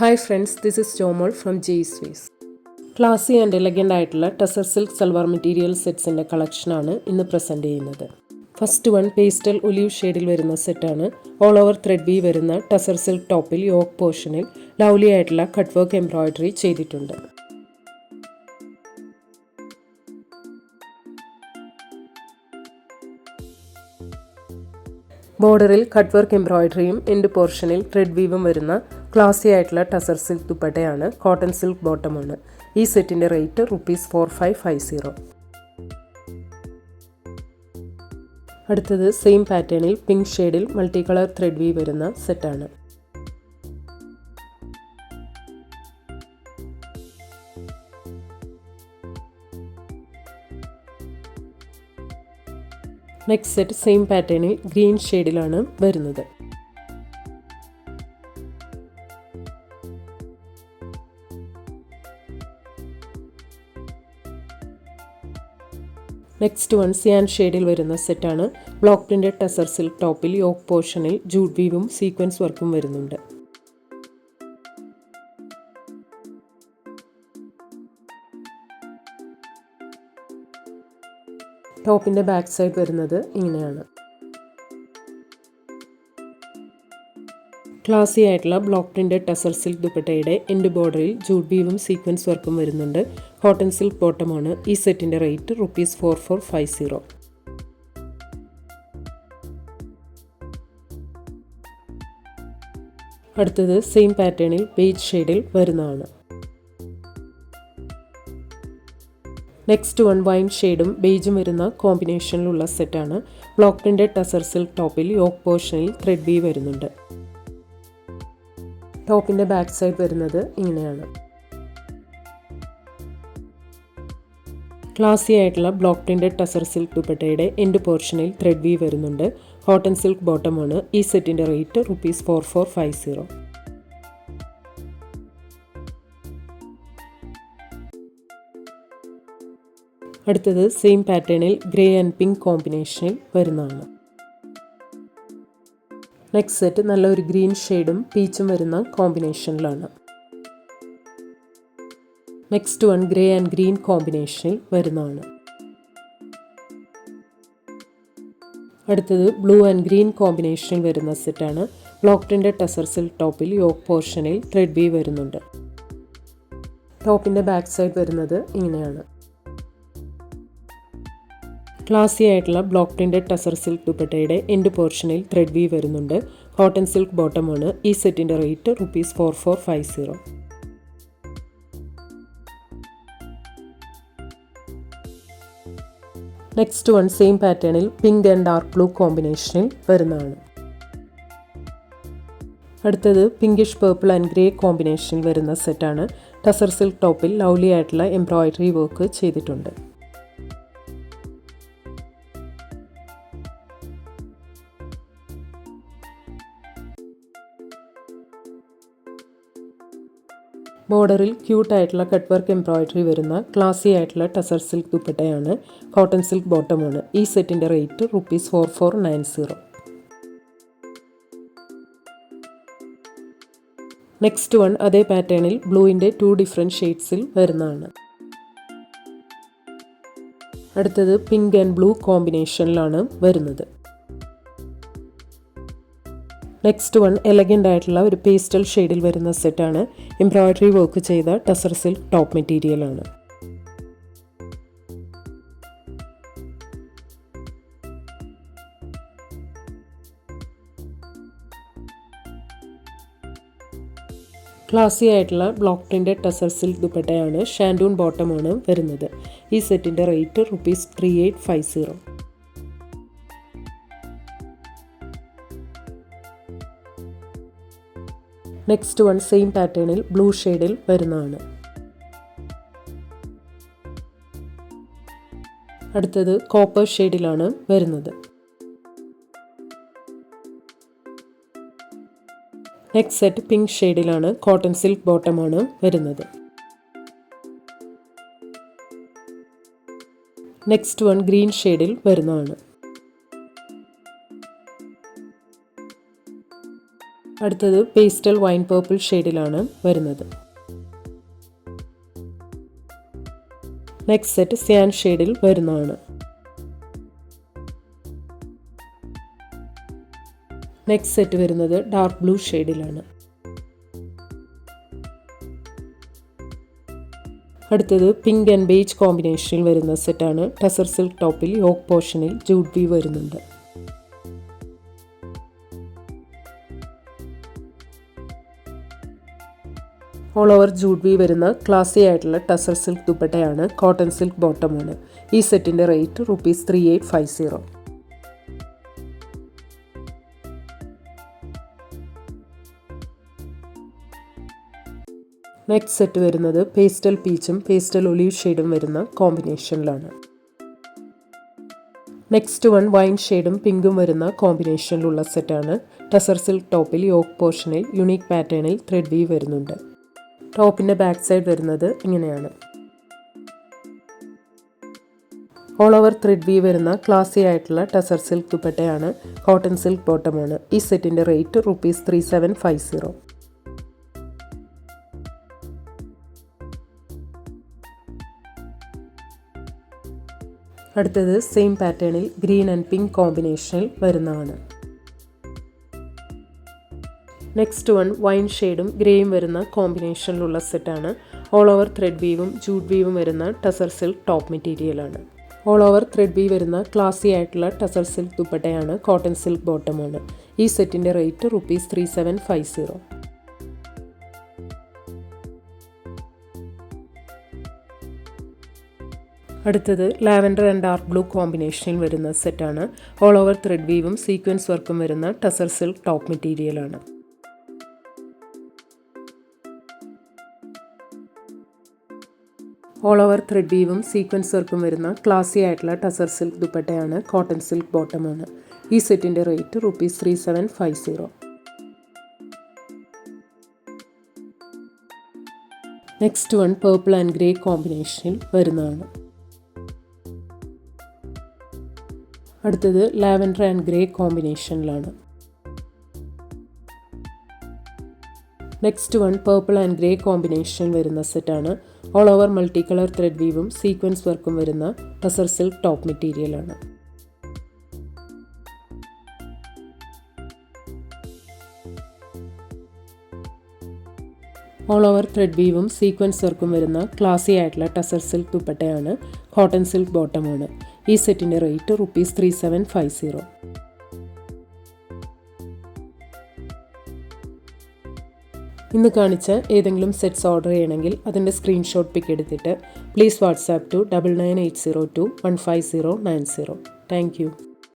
Hi friends, this is Jomol from J Swiss. Classy and elegant ആയിട്ടുള്ള tussar silk salwar material സെറ്റ്സിൻ്റെ കളക്ഷനാണ് ഇന്ന് present ചെയ്യുന്നത്. First one pastel olive ഷെയ്ഡിൽ വരുന്ന സെറ്റാണ്. ഓൾ ഓവർ ത്രെഡ് വീവ് വരുന്ന ടസർ സിൽക്ക് ടോപ്പിൽ യോക്ക് പോർഷനിൽ ലവ്ലി ആയിട്ടുള്ള കട്ട് വർക്ക് എംബ്രോയിഡറി ചെയ്തിട്ടുണ്ട്. ബോർഡറിൽ കട്ട് വർക്ക് എംബ്രോയിഡറിയും എൻഡ് പോർഷനിൽ ത്രെഡ് വീവും വരുന്ന ക്ലാസി ആയിട്ടുള്ള ടസർ സിൽക്ക് ദുപ്പട്ടയാണ്. കോട്ടൺ സിൽക്ക് ബോട്ടമാണ്. ഈ സെറ്റിൻ്റെ റേറ്റ് ₹4550. അടുത്തത് സെയിം പാറ്റേണിൽ പിങ്ക് ഷെയ്ഡിൽ മൾട്ടി കളർ ത്രെഡ് വീവ് വരുന്ന സെറ്റാണ്. നെക്സ്റ്റ് സെറ്റ് സെയിം പാറ്റേണിൽ ഗ്രീൻ ഷെയ്ഡിലാണ് വരുന്നത്. നെക്സ്റ്റ് വൺ സിയാൻ ഷെയ്ഡിൽ വരുന്ന സെറ്റാണ്. ബ്ലോക്ക് പ്രിന്റഡ് ടസർ സിൽക്ക് ടോപ്പിൽ യോക്ക് പോർഷനിൽ ജൂട്ട് വീവും സീക്വൻസ് വർക്കും വരുന്നുണ്ട്. ടോപ്പിൻ്റെ ബാക്ക് സൈഡ് വരുന്നത് ഇങ്ങനെയാണ്. ക്ലാസി ആയിട്ടുള്ള ബ്ലോക്ക് പ്രിന്റഡ് ടസർ സിൽക്ക് ദുപ്പട്ടയുടെ എൻഡ് ബോർഡറിൽ ജൂട്ട് വീവും സീക്വൻസ് വർക്കും വരുന്നുണ്ട്. കോട്ടൺ സിൽക്ക് ബോട്ടമാണ്. ഈ സെറ്റിൻ്റെ റേറ്റ് ₹4450. അടുത്തത് സെയിം പാറ്റേണിൽ ബേജ് ഷെയ്ഡിൽ വരുന്നതാണ്. നെക്സ്റ്റ് വൺ വൈൻ ഷെയ്ഡും ബേജും വരുന്ന കോമ്പിനേഷനിലുള്ള സെറ്റാണ്. ബ്ലോക്ക് പ്രിന്റഡ് ടസർ സിൽക്ക് ടോപ്പിൽ യോക്ക് പോർഷനിൽ ത്രെഡ് വീവ് വരുന്നുണ്ട്. ടോപ്പിൻ്റെ ബാക്ക് സൈഡ് വരുന്നത് ഇങ്ങനെയാണ്. ക്ലാസി ആയിട്ടുള്ള ബ്ലോക്ക് പ്രിന്റഡ് ടസർ സിൽക്ക് ദുപ്പട്ടയുടെ എൻഡ് പോർഷനിൽ ത്രെഡ് വീവ് വരുന്നുണ്ട്. കോട്ടൺ സിൽക്ക് ബോട്ടമാണ്. ഈ സെറ്റിൻ്റെ റേറ്റ് ₹4450. അടുത്തത് സെയിം പാറ്റേണിൽ ഗ്രേ ആൻഡ് പിങ്ക് കോമ്പിനേഷനിൽ വരുന്നതാണ്. നെക്സ്റ്റ് സെറ്റ് നല്ലൊരു ഗ്രീൻ ഷെയ്ഡും പീച്ചും വരുന്ന കോമ്പിനേഷനിലാണ്. Next one grey and green കോമ്പിനേഷനിൽ വരുന്നതാണ്. അടുത്തത് ബ്ലൂ ആൻഡ് ഗ്രീൻ കോമ്പിനേഷനിൽ വരുന്ന സെറ്റാണ്. ബ്ലോക്ക് പ്രിന്റഡ് ടസർ സിൽക്ക് ടോപ്പിൽ യോക്ക് പോർഷനിൽ ത്രെഡ് വീവ് വരുന്നുണ്ട്. ടോപ്പിൻ്റെ ബാക്ക് സൈഡ് വരുന്നത് ഇങ്ങനെയാണ്. ക്ലാസി ആയിട്ടുള്ള ബ്ലോക്ക് പ്രിന്റഡ് ടസർ സിൽക്ക് ദുപ്പട്ടയുടെ എൻഡ് പോർഷനിൽ ത്രെഡ് വീവ് വരുന്നുണ്ട്. കോട്ടൺ സിൽക്ക് ബോട്ടമാണ്. ഈ സെറ്റിൻ്റെ റേറ്റ് ₹4450. നെക്സ്റ്റ് വൺ സെയിം പാറ്റേണിൽ പിങ്ക് ആൻഡ് ഡാർക്ക് ബ്ലൂ കോമ്പിനേഷനിൽ വരുന്നതാണ്. അടുത്തത് പിങ്കിഷ് പേർപ്പിൾ ആൻഡ് ഗ്രേ കോമ്പിനേഷനിൽ വരുന്ന സെറ്റാണ്. ടസർ സിൽക്ക് ടോപ്പിൽ ലവ്ലി ആയിട്ടുള്ള എംബ്രോയിഡറി വർക്ക് ചെയ്തിട്ടുണ്ട്. ബോർഡറിൽ ക്യൂട്ടായിട്ടുള്ള കട്ട് വർക്ക് എംബ്രോയിഡറി വരുന്ന ക്ലാസി ആയിട്ടുള്ള ടസർ സിൽക്ക് ദുപ്പട്ടയാണ്. കോട്ടൺ സിൽക്ക് ബോട്ടമാണ്. ഈ സെറ്റിൻ്റെ റേറ്റ് ₹4490. നെക്സ്റ്റ് വൺ അതേ പാറ്റേണിൽ ബ്ലൂവിൻ്റെ 2 ഡിഫറെൻറ്റ് ഷെയ്ഡ്സിൽ വരുന്നതാണ്. അടുത്തത് പിങ്ക് ആൻഡ് ബ്ലൂ കോമ്പിനേഷനിലാണ് വരുന്നത്. നെക്സ്റ്റ് വൺ എലഗൻ്റ് ആയിട്ടുള്ള ഒരു പേസ്റ്റൽ ഷെയ്ഡിൽ വരുന്ന സെറ്റാണ്. എംബ്രോയിഡറി വർക്ക് ചെയ്ത ടസർ സിൽക്ക് ടോപ്പ് മെറ്റീരിയലാണ്. ക്ലാസി ആയിട്ടുള്ള ബ്ലോക്ക് പ്രിന്റഡ് ടസർ സിൽക്ക് ദുപ്പട്ടയാണ്. ഷാൻഡൂൺ ബോട്ടമാണ് വരുന്നത്. ഈ സെറ്റിൻ്റെ റേറ്റ് ₹3850. നെക്സ്റ്റ് വൺ സെയിം പാറ്റേണിൽ ബ്ലൂ ഷെയ്ഡിൽ വരുന്നതാണ്. അടുത്തത് കോപ്പർ ഷെയ്ഡിലാണ് വരുന്നത്. നെക്സ്റ്റ് സെറ്റ് പിങ്ക് ഷെയ്ഡിലാണ്. കോട്ടൺ സിൽക്ക് ബോട്ടമാണ് വരുന്നത്. നെക്സ്റ്റ് വൺ ഗ്രീൻ ഷെയ്ഡിൽ വരുന്നതാണ്. അടുത്തത് പേസ്റ്റൽ വൈൻ പേർപ്പിൾ ഷെയ്ഡിലാണ് വരുന്നത്. നെക്സ്റ്റ് സെറ്റ് സിയാൻ ഷെയ്ഡിൽ വരുന്നതാണ്. നെക്സ്റ്റ് സെറ്റ് വരുന്നത് ഡാർക്ക് ബ്ലൂ ഷെയ്ഡിലാണ്. അടുത്തത് പിങ്ക് ആൻഡ് ബേജ് കോമ്പിനേഷനിൽ വരുന്ന സെറ്റാണ്. ടസർ സിൽക്ക് ടോപ്പിൽ യോക്ക് പോർഷനിൽ ജൂട്ട് വീവ് വരുന്നുണ്ട്. ഓൾ ഓവർ ജൂട്ട് വീവ് വരുന്ന ക്ലാസി ആയിട്ടുള്ള ടസർ സിൽക്ക് ദുപ്പട്ടയാണ്. കോട്ടൺ സിൽക്ക് ബോട്ടമാണ്. ഈ സെറ്റിൻ്റെ റേറ്റ് ₹3850. നെക്സ്റ്റ് സെറ്റ് വരുന്നത് പേസ്റ്റൽ പീച്ചും പേസ്റ്റൽ ഒലീവ് ഷെയ്ഡും വരുന്ന കോമ്പിനേഷനിലാണ്. നെക്സ്റ്റ് വൺ വൈൻ ഷെയ്ഡും പിങ്കും വരുന്ന കോമ്പിനേഷനിലുള്ള സെറ്റാണ്. ടസർ സിൽക്ക് ടോപ്പിൽ യോക്ക് പോർഷനിൽ യുണീക്ക് പാറ്റേണിൽ ത്രെഡ് വീവ് വരുന്നുണ്ട്. ടോപ്പിൻ്റെ ബാക്ക് സൈഡ് വരുന്നത് ഇങ്ങനെയാണ്. ഓൾ ഓവർ ത്രെഡ് വീവ് വരുന്ന ക്ലാസി ആയിട്ടുള്ള ടസർ സിൽക്ക് ദുപ്പട്ടയാണ്. കോട്ടൺ സിൽക്ക് ബോട്ടമാണ്. ഈ സെറ്റിൻ്റെ റേറ്റ് ₹3750. അടുത്തത് സെയിം പാറ്റേണിൽ ഗ്രീൻ ആൻഡ് പിങ്ക് കോമ്പിനേഷനിൽ വരുന്നതാണ്. നെക്സ്റ്റ് വൺ വൈൻ ഷെയ്ഡും ഗ്രേയും വരുന്ന കോമ്പിനേഷനിലുള്ള സെറ്റാണ്. ഓൾ ഓവർ ത്രെഡ് വീവും ജൂട്ട് വീവും വരുന്ന ടസർ സിൽക്ക് ടോപ്പ് മെറ്റീരിയലാണ്. ഓൾ ഓവർ ത്രെഡ് വീവ് വരുന്ന ക്ലാസി ആയിട്ടുള്ള ടസർ സിൽക്ക് ദുപ്പട്ടയാണ്. കോട്ടൺ സിൽക്ക് ബോട്ടമാണ്. ഈ സെറ്റിൻ്റെ റേറ്റ് ₹3750. അടുത്തത് ലാവൻഡർ ആൻഡ് ഡാർക്ക് ബ്ലൂ കോമ്പിനേഷനിൽ വരുന്ന സെറ്റാണ്. ഓൾ ഓവർ ത്രെഡ് വീവും സീക്വൻസ് വർക്കും വരുന്ന ടസർ സിൽക്ക് ടോപ്പ് മെറ്റീരിയലാണ്. ഓൾ ഓവർ ത്രെഡ് വീവും സീക്വൻസ് വർക്കും വരുന്ന ക്ലാസി ആയിട്ടുള്ള ടസർ സിൽക്ക് ദുപ്പട്ടയാണ്. കോട്ടൺ സിൽക്ക് ബോട്ടമാണ്. ഈ സെറ്റിൻ്റെ rate ₹3750. Next one purple and grey കോമ്പിനേഷനിൽ വരുന്നതാണ്. അടുത്തത് ലാവൻഡർ ആൻഡ് ഗ്രേ കോമ്പിനേഷനിലാണ്. Next one purple and grey കോമ്പിനേഷനിൽ വരുന്ന സെറ്റാണ്. All over multi colour thread വീവും സീക്വൻസ് വർക്കും വരുന്ന ടസർ സിൽക്ക് ടോപ്പ് മെറ്റീരിയലാണ്. ഓൾ ഓവർ ത്രെഡ് വീവും സീക്വൻസ് വർക്കും വരുന്ന ക്ലാസി ആയിട്ടുള്ള ടസർ സിൽക്ക് ദുപ്പട്ടയാണ്. കോട്ടൺ സിൽക്ക് ബോട്ടമാണ്. ഈ സെറ്റിൻ്റെ റേറ്റ് ₹3750. ഇന്ന് കാണിച്ച ഏതെങ്കിലും സെറ്റ്സ് ഓർഡർ ചെയ്യണമെങ്കിൽ അതിൻ്റെ സ്ക്രീൻഷോട്ട് പിക്ക് എടുത്തിട്ട് please WhatsApp to 9980215090. Thank U.